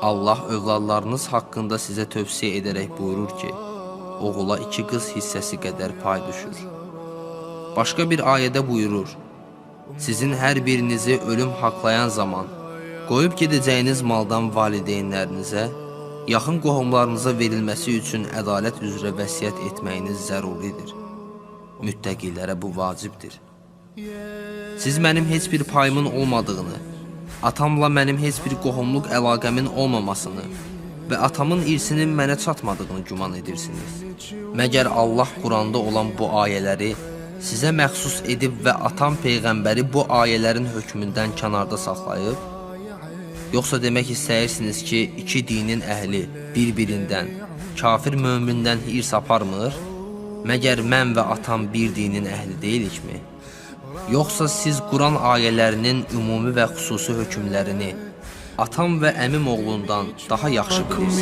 Allah övladlarınız haqqında sizə tövsiyə edərək buyurur ki, oğula 2 qız hissəsi qədər pay düşür. Başqa bir ayədə buyurur, sizin hər birinizi ölüm haqlayan zaman qoyub gedəcəyiniz maldan valideynlərinizə, yaxın qohumlarınıza verilməsi üçün ədalət üzrə vəsiyyət etməyiniz zəruridir. Müttəqilərə bu vacibdir. Siz mənim heç bir payımın olmadığını, atamla mənim heç bir qohumluq əlaqəmin olmamasını və atamın irsinin mənə çatmadığını güman edirsiniz. Məgər Allah Quranda olan bu ayələri sizə məxsus edib və atam Peyğəmbəri bu ayələrin hökmündən kənarda saxlayıb? Yoxsa demək istəyirsiniz ki, 2 dinin əhli bir-birindən, kafir mömindən hirs aparmır? Məgər mən və atam bir dinin əhli deyilikmi? Yoxsa siz Quran ayələrinin ümumi və xüsusi hökmlərini atam və əmim oğlundan daha yaxşı bilirsiniz?